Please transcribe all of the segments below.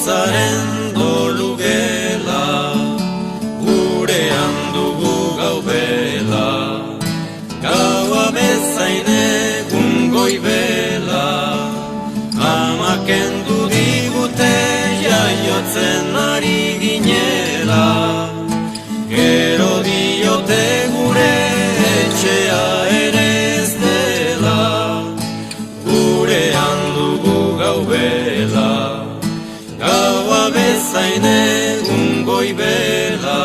bihotzaren dolu gela, gurean dugu gau bela, gaua bezain egun goibela, amaken du digute jaiotzen ari ginela, gero diote gure etxea ere ez dela, gurean dugu gau bela, gaua bezain egun goibela.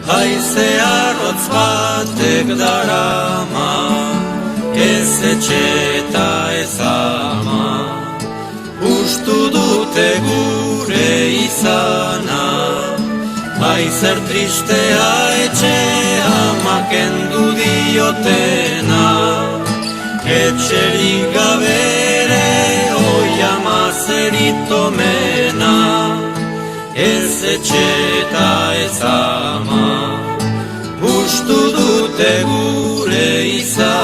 Haize arrotz batek darama, ez etxe eta ez ama, ustu dute gure izana, haizer tristea etxea makendu diotena, etxerik gabere oi ama zeritomena, ez etxe eta ez ama, ustu dute gure izan.